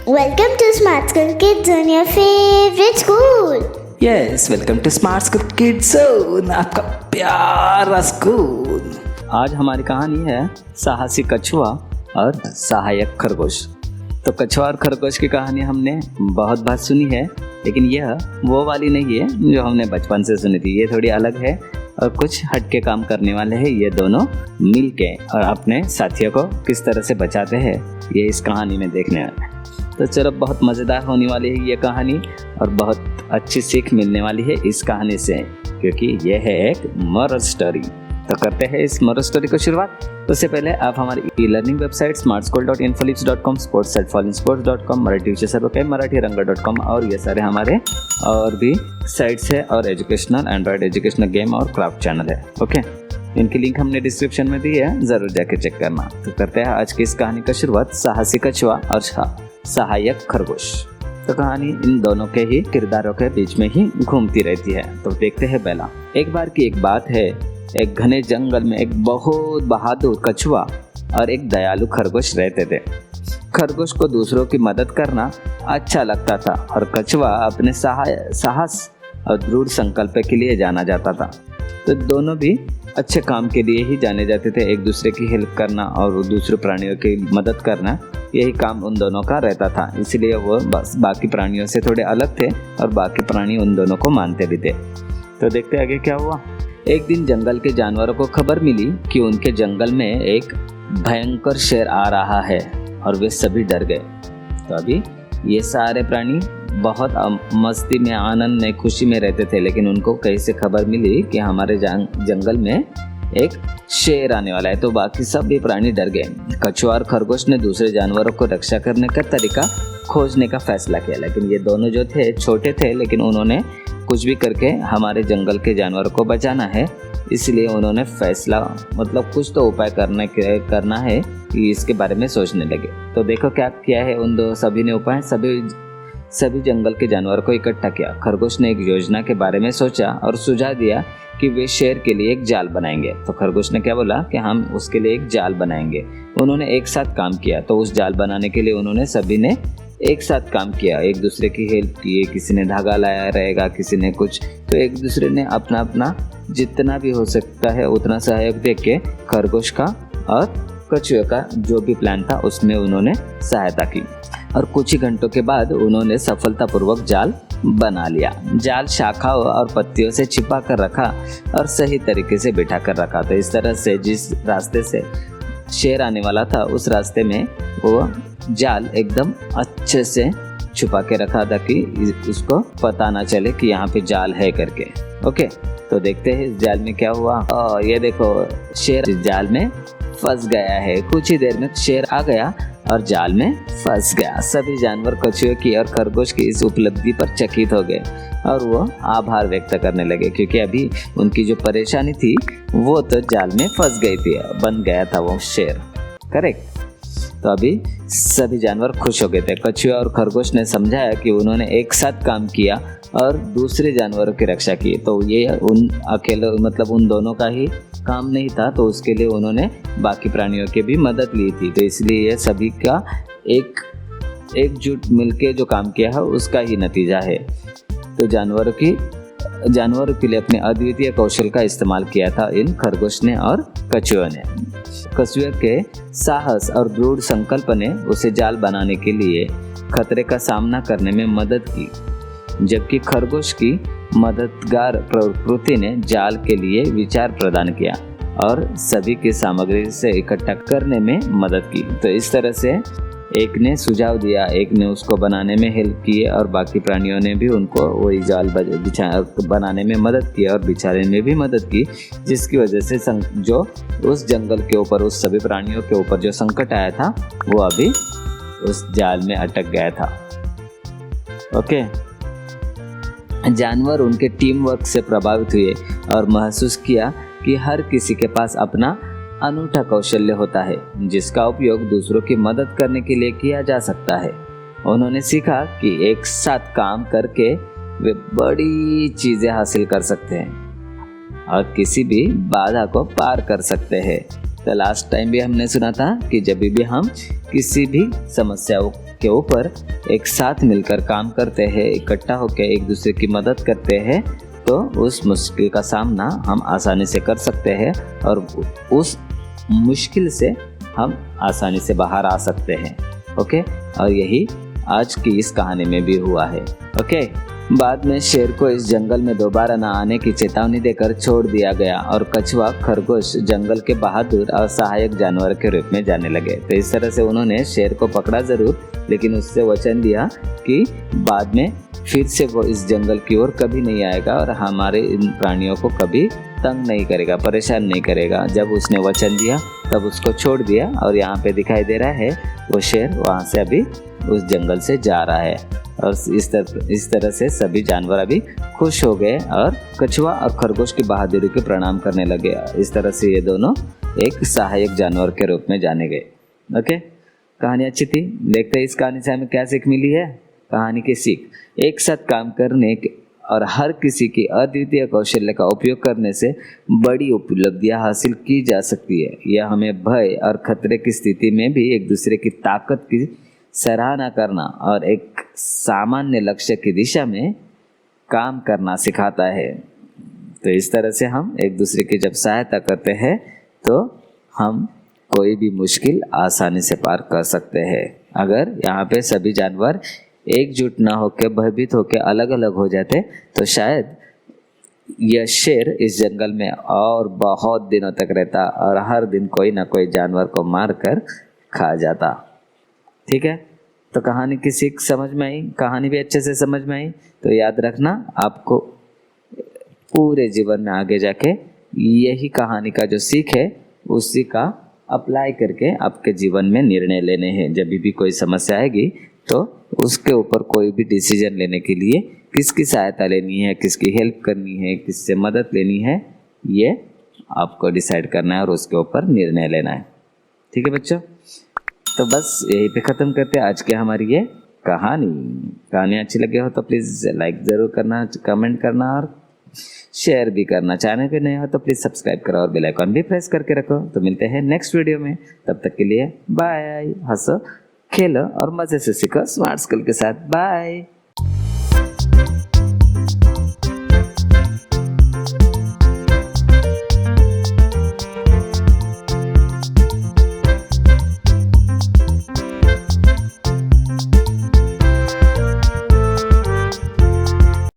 Welcome to Smart School Kids Zone, your favorite school. Yes, welcome to smart school kids zone, आपका प्यारा school. आज हमारी कहानी है साहसी कछुआ और सहायक खरगोश। तो कछुआ और खरगोश की कहानी हमने बहुत बार सुनी है, लेकिन यह वो वाली नहीं है जो हमने बचपन से सुनी थी। ये थोड़ी अलग है और कुछ हटके काम करने वाले हैं। ये दोनों मिलके और अपने साथियों को किस तरह से बचाते हैं, ये इस कहानी में देखने वाले हैं। तो चलो, बहुत मज़ेदार होने वाली है ये कहानी और बहुत अच्छी सीख मिलने वाली है इस कहानी से, क्योंकि ये है एक मॉरल स्टोरी। तो करते हैं इस मॉरल स्टोरी को शुरुआत। तो उससे पहले आप हमारी e-learning website smartschool.infolips.com, sports@fallensports.com, Marathi विषय मराठी रंग.com और ये सारे हमारे और भी साइट्स है और एजुकेशनल एंड्रॉयड एजुकेशनल गेम और क्राफ्ट चैनल है। ओके, इनकी लिंक हमने डिस्क्रिप्शन में दी है, ज़रूर जाके चेक करना। तो करते हैं आज की इस कहानी का शुरुआत साहसी कछुआ और सहायक खरगोश। तो कहानी इन दोनों के ही किरदारों के बीच में ही घूमती रहती है। तो देखते हैं पहला। एक बार की एक बात है, एक घने जंगल में एक बहुत बहादुर कछुआ और एक दयालु खरगोश रहते थे। खरगोश को दूसरों की मदद करना अच्छा लगता था और कछुआ अपने साहस और दृढ़ संकल्प के लिए जाना जाता था। तो दोनों भी अच्छे काम के लिए ही जाने जाते थे। एक दूसरे की हेल्प करना और दूसरे प्राणियों की मदद करना, यही काम उन दोनों का रहता था। इसलिए वो बस बाकी प्राणियों से थोड़े अलग थे और बाकी प्राणी उन दोनों को मानते भी थे। तो देखते आगे क्या हुआ। एक दिन जंगल के जानवरों को खबर मिली कि उनके जंगल में एक भयंकर शेर आ रहा है और वे सभी डर गए। तो अभी ये सारे प्राणी बहुत मस्ती में, आनंद में, खुशी में रहते थे, लेकिन उनको कैसे खबर मिली कि हमारे जंगल में एक शेर आने वाला है। तो बाकी सभी प्राणी डर गए। कछुआ और खरगोश ने दूसरे जानवरों को रक्षा करने का तरीका खोजने का फैसला किया, लेकिन ये दोनों जो थे छोटे थे, लेकिन उन्होंने कुछ भी करके हमारे जंगल के जानवरों को बचाना है, इसलिए उन्होंने फैसला मतलब कुछ तो उपाय करना है कि इसके बारे में सोचने लगे। तो देखो क्या किया है उन दो सभी ने उपाय। सभी जंगल के जानवरों को इकट्ठा किया। खरगोश ने एक योजना के बारे में सोचा और सुझाव दिया कि वे शेर के लिए एक जाल बनाएंगे। तो खरगोश ने क्या बोला कि हम उसके लिए एक जाल बनाएंगे। उन्होंने एक साथ काम किया। तो उस जाल बनाने के लिए उन्होंने सभी ने एक साथ काम किया, एक दूसरे की हेल्प की। किसी ने धागा लाया रहेगा, किसी ने कुछ। तो एक दूसरे ने अपना अपना जितना भी हो सकता है उतना सहयोग दे के खरगोश का और कछुए का जो भी प्लान था उसमें उन्होंने सहायता की। और कुछ ही घंटों के बाद उन्होंने सफलतापूर्वक जाल बना लिया। जाल शाखाओं और पत्तियों से छिपा कर रखा और सही तरीके से बिठा कर रखा। तो इस तरह से जिस रास्ते से शेर आने वाला था उस रास्ते में वो जाल एकदम अच्छे से छुपा के रखा था कि उसको पता ना चले कि यहाँ पे जाल है करके। ओके, तो देखते हैं इस जाल में क्या हुआ। ये देखो, शेर इस जाल में फंस गया है। कुछ ही देर में शेर आ गया और जाल में फंस गया। सभी जानवर कछुए की और खरगोश की इस उपलब्धि पर चकित हो गए और वो आभार व्यक्त करने लगे, क्योंकि अभी उनकी जो परेशानी थी वो तो जाल में फंस गई थी, बन गया था वो शेर। करेक्ट। तो अभी सभी जानवर खुश हो गए थे। कछुआ और खरगोश ने समझाया कि उन्होंने एक साथ काम किया और दूसरे जानवरों की रक्षा की। तो ये उन अकेले मतलब उन दोनों का ही काम नहीं था, तो उसके लिए उन्होंने बाकी प्राणियों की भी मदद ली थी। तो इसलिए ये सभी का एकजुट मिलके जो काम किया है उसका ही नतीजा है। तो जानवरों के लिए अपने अद्वितीय कौशल का इस्तेमाल किया था इन खरगोश ने और कछुए ने। कछुए के साहस और दृढ़ संकल्प ने उसे जाल बनाने के लिए खतरे का सामना करने में मदद की, जबकि खरगोश की मददगार प्रकृति ने जाल के लिए विचार प्रदान किया और सभी की सामग्री से इकट्ठा करने में मदद की। तो इस तरह से एक ने सुझाव दिया, एक ने उसको बनाने में हेल्प की और बाकी प्राणियों ने भी उनको वही जाल बनाने में मदद की और बिछाने में भी मदद की, जिसकी वजह से जो उस जंगल के ऊपर, उस सभी प्राणियों के ऊपर जो संकट आया था वो अभी उस जाल में अटक गया था। ओके, जानवर उनके टीम वर्क से प्रभावित हुए और महसूस किया कि हर किसी के पास अपना अनूठा कौशल्य होता है, जिसका उपयोग दूसरों की मदद करने के लिए किया जा सकता है। उन्होंने सीखा कि एक साथ काम करके वे बड़ी चीजें हासिल कर सकते हैं और किसी भी बाधा को पार कर सकते हैं। तो लास्ट टाइम भी हमने सुना था कि जब भी हम किसी भी समस्या के ऊपर एक साथ मिलकर काम करते हैं, इकट्ठा होकर एक दूसरे की मदद करते हैं, तो उस मुश्किल का सामना हम आसानी से कर सकते हैं और उस मुश्किल से हम आसानी से बाहर आ सकते हैं। ओके, और यही आज की इस कहानी में भी हुआ है। ओके, बाद में शेर को इस जंगल में दोबारा न आने की चेतावनी देकर छोड़ दिया गया और कछुआ खरगोश जंगल के बहादुर और सहायक जानवर के रूप में जाने लगे। तो इस तरह से उन्होंने शेर को पकड़ा जरूर, लेकिन उससे वचन दिया कि बाद में फिर से वो इस जंगल की ओर कभी नहीं आएगा और हमारे इन प्राणियों को कभी तंग नहीं करेगा, परेशान नहीं करेगा। जब उसने वचन दिया तब उसको छोड़ दिया और यहाँ पे दिखाई दे रहा है वो शेर वहाँ से अभी उस जंगल से जा रहा है। और इस तरह से सभी जानवर अभी खुश हो गए और कछुआ और खरगोश की बहादुरी को प्रणाम करने लगे। इस तरह से ये दोनों एक सहायक जानवर के रूप में जाने गए। ओके, कहानी अच्छी थी। देखते हैं इस कहानी से हमें क्या सीख मिली है। कहानी की सीख, एक साथ काम करने और हर किसी की अद्वितीय कौशल्य का उपयोग करने से बड़ी उपलब्धियां हासिल की जा सकती है। यह हमें भय और खतरे की स्थिति में भी एक दूसरे की ताकत की सराहना करना और एक सामान्य लक्ष्य की दिशा में काम करना सिखाता है। तो इस तरह से हम एक दूसरे की जब सहायता करते हैं तो हम कोई भी मुश्किल आसानी से पार कर सकते हैं। अगर यहाँ पे सभी जानवर एकजुट ना होकर भयभीत होकर अलग अलग हो जाते तो शायद यह शेर इस जंगल में और बहुत दिनों तक रहता और हर दिन कोई ना कोई जानवर को मार कर खा जाता। ठीक है, तो कहानी की सीख समझ में आई, कहानी भी अच्छे से समझ में आई। तो याद रखना, आपको पूरे जीवन में आगे जाके यही कहानी का जो सीख है उसी का अप्लाई करके आपके जीवन में निर्णय लेने हैं। जब भी कोई समस्या आएगी तो उसके ऊपर कोई भी डिसीजन लेने के लिए किसकी सहायता लेनी है, किसकी हेल्प करनी है, किससे मदद लेनी है, ये आपको डिसाइड करना है और उसके ऊपर निर्णय लेना है। ठीक है बच्चों, तो बस यहीं पे ख़त्म करते हैं आज की हमारी ये कहानी अच्छी लगे हो तो प्लीज़ लाइक ज़रूर करना, कमेंट करना और शेयर भी करना। चैनल पे नए हो तो प्लीज़ सब्सक्राइब करो और बेल आइकन भी प्रेस करके रखो। तो मिलते हैं नेक्स्ट वीडियो में, तब तक के लिए बाय। हंसो, खेलो और मज़े से सीखो स्मार्ट स्कूल के साथ। बाय।